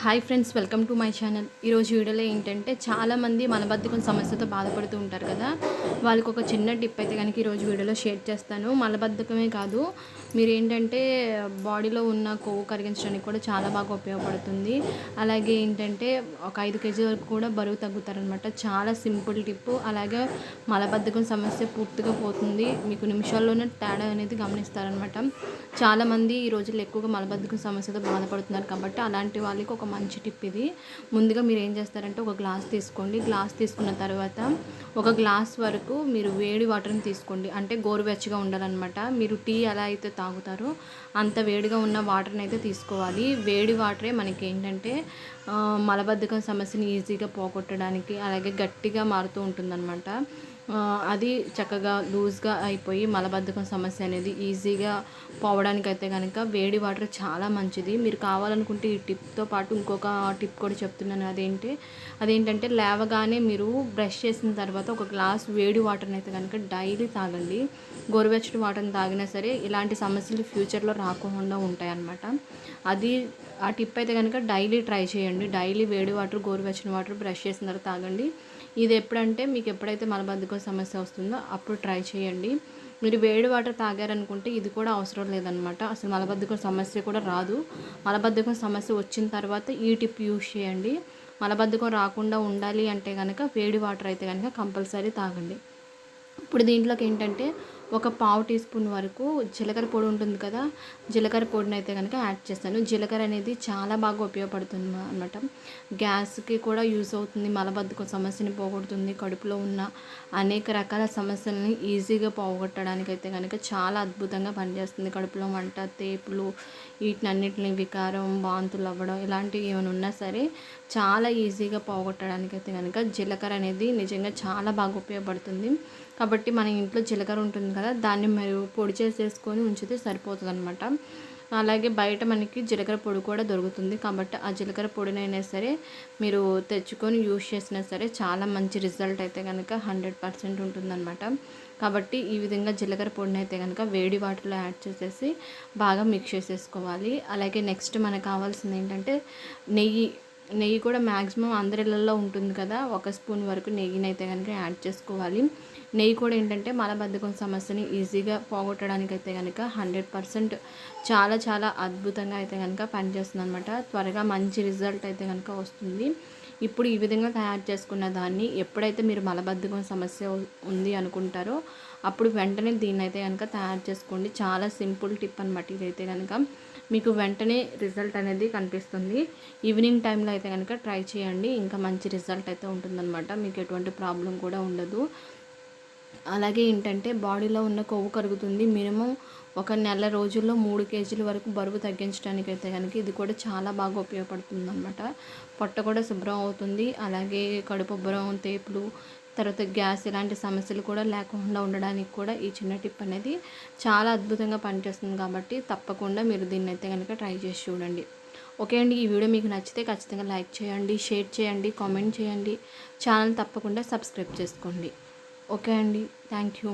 Hi friends, welcome to my channel. ఈరోజు వీడియోలో ఏంటంటే చాలామంది మలబద్ధకం సమస్యతో బాధపడుతూ ఉంటారు కదా. వాళ్ళకి ఒక చిన్న టిప్ అయితే కనుక ఈరోజు వీడియోలో షేర్ చేస్తాను. మలబద్ధకమే కాదు, మీరు ఏంటంటే బాడీలో ఉన్న కొవ్వు కరిగించడానికి కూడా చాలా బాగా ఉపయోగపడుతుంది. అలాగే ఏంటంటే ఒక 5 కేజీ వరకు కూడా బరువు తగ్గుతారనమాట. చాలా సింపుల్ టిప్పు. అలాగే మలబద్ధకం సమస్య పూర్తిగా పోతుంది. మీకు నిమిషాల్లోనే తేడా అనేది గమనిస్తారనమాట. చాలామంది ఈ రోజుల్లో ఎక్కువగా మలబద్ధకం సమస్యతో బాధపడుతున్నారు కాబట్టి అలాంటి వాళ్ళకి ఒక మంచి టిప్ ఇది. ముందుగా మీరు ఏం చేస్తారంటే ఒక గ్లాస్ తీసుకోండి. గ్లాస్ తీసుకున్న తర్వాత ఒక గ్లాస్ వరకు మీరు వేడి వాటర్ని తీసుకోండి. అంటే గోరువెచ్చగా ఉండాలన్నమాట. మీరు టీ ఎలా అయితే తాగుతారో అంత వేడిగా ఉన్న వాటర్ని అయితే తీసుకోవాలి. వేడి వాటరే మనకి ఏంటంటే మలబద్ధకం సమస్యని ఈజీగా పోగొట్టడానికి, అలాగే గట్టిగా మారుతూ ఉంటుందన్నమాట. అది చక్కగా లూజ్గా అయిపోయి మలబద్ధకం సమస్య అనేది ఈజీగా పోవడానికైతే కనుక వేడి వాటర్ చాలా మంచిది. మీరు కావాలనుకుంటే ఈ టిప్తో పాటు ఇంకొక టిప్ కూడా చెప్తున్నాను. అదేంటంటే లేవగానే మీరు బ్రష్ చేసిన తర్వాత ఒక గ్లాస్ వేడి వాటర్ని అయితే కనుక డైలీ తాగండి. గోరువెచ్చటి వాటర్ని తాగినా సరే ఇలాంటి సమస్యలు ఫ్యూచర్లో రాకుండా ఉంటాయి అన్నమాట. ఆ టిప్ అయితే కనుక డైలీ ట్రై చేయండి. డైలీ వేడి వాటర్, గోరువెచ్చని వాటర్ బ్రష్ చేసిన తర్వాత తాగండి. ఇది ఎప్పుడంటే మీకు ఎప్పుడైతే మలబద్ధకం సమస్య వస్తుందో అప్పుడు ట్రై చేయండి. మీరు వేడి వాటర్ తాగారనుకుంటే ఇది కూడా అవసరం లేదనమాట. అసలు మలబద్ధకం సమస్య కూడా రాదు. మలబద్ధకం సమస్య వచ్చిన తర్వాత ఈ టిప్ యూజ్ చేయండి. మలబద్ధకం రాకుండా ఉండాలి అంటే కనుక వేడి వాటర్ అయితే కనుక కంపల్సరీ తాగండి. ఇప్పుడు దీంట్లోకి ఏంటంటే ఒక పావు టీ స్పూన్ వరకు జీలకర్ర పొడి ఉంటుంది కదా, జీలకర్ర పొడిని అయితే కనుక యాడ్ చేస్తాను. జీలకర్ర అనేది చాలా బాగా ఉపయోగపడుతుంది అనమాట. గ్యాస్కి కూడా యూస్ అవుతుంది. మలబద్ధకం సమస్యని పోగొడుతుంది. కడుపులో ఉన్న అనేక రకాల సమస్యలని ఈజీగా పోగొట్టడానికి అయితే కనుక చాలా అద్భుతంగా పనిచేస్తుంది. కడుపులో మంట, తేపులు, వీటినన్నిటిని వికారం, వాంతులు అవ్వడం ఇలాంటివి ఏమైనా ఉన్నా సరే చాలా ఈజీగా పోగొట్టడానికి అయితే కనుక జీలకర్ర అనేది నిజంగా చాలా బాగా ఉపయోగపడుతుంది. కాబట్టి మన ఇంట్లో జీలకర్ర ఉంటుంది కదా, దాన్ని మీరు పొడి చేసేసుకొని ఉంచితే సరిపోతుంది అనమాట. అలాగే బయట మనకి జీలకర్ర పొడి కూడా దొరుకుతుంది. కాబట్టి ఆ జీలకర్ర పొడినైనా సరే మీరు తెచ్చుకొని యూజ్ చేసినా సరే చాలా మంచి రిజల్ట్ అయితే కనుక 100% ఉంటుందన్నమాట. కాబట్టి ఈ విధంగా జీలకర్ర పొడిని అయితే కనుక వేడి వాటర్లో యాడ్ చేసేసి బాగా మిక్స్ చేసేసుకోవాలి. అలాగే నెక్స్ట్ మనకు కావాల్సింది ఏంటంటే నెయ్యి కూడా మ్యాక్సిమం అందరిళ్ళల్లో ఉంటుంది కదా. 1 స్పూన్ వరకు నెయ్యిని అయితే కనుక యాడ్ చేసుకోవాలి. నెయ్యి కూడా ఏంటంటే మలబద్ధకం సమస్యని ఈజీగా పోగొట్టడానికి అయితే కనుక 100% చాలా చాలా అద్భుతంగా అయితే కనుక పనిచేస్తుంది అనమాట. త్వరగా మంచి రిజల్ట్ అయితే కనుక వస్తుంది. ఇప్పుడు ఈ విధంగా తయారు చేసుకున్న దాన్ని ఎప్పుడైతే మీరు మలబద్ధకం సమస్య ఉంది అనుకుంటారో అప్పుడు వెంటనే దీన్ని అయితే కనుక తయారు చేసుకోండి. చాలా సింపుల్ టిప్ అనమాట. ఇదైతే కనుక మీకు వెంటనే రిజల్ట్ అనేది కనిపిస్తుంది. ఈవినింగ్ టైంలో అయితే కనుక ట్రై చేయండి. ఇంకా మంచి రిజల్ట్ అయితే ఉంటుందన్నమాట. మీకు ఎటువంటి ప్రాబ్లం కూడా ఉండదు. అలాగే ఏంటంటే బాడీలో ఉన్న కొవ్వు కరుగుతుంది. మినిమం ఒక నెల రోజుల్లో 3 కేజీల వరకు బరువు తగ్గించడానికి అయితే కనుక ఇది కూడా చాలా బాగా ఉపయోగపడుతుంది అనమాట. పొట్ట కూడా శుభ్రం అవుతుంది. అలాగే కడుపు ఉబ్బరం, తేపులు, తర్వాత గ్యాస్ ఇలాంటి సమస్యలు కూడా లేకుండా ఉండడానికి కూడా ఈ చిన్న టిప్ అనేది చాలా అద్భుతంగా పనిచేస్తుంది. కాబట్టి తప్పకుండా మీరు దీన్ని అయితే కనుక ట్రై చేసి చూడండి. ఓకే అండి, ఈ వీడియో మీకు నచ్చితే ఖచ్చితంగా లైక్ చేయండి, షేర్ చేయండి, కామెంట్ చేయండి. ఛానల్ తప్పకుండా సబ్స్క్రైబ్ చేసుకోండి. ఓకే అండి, థ్యాంక్ యూ.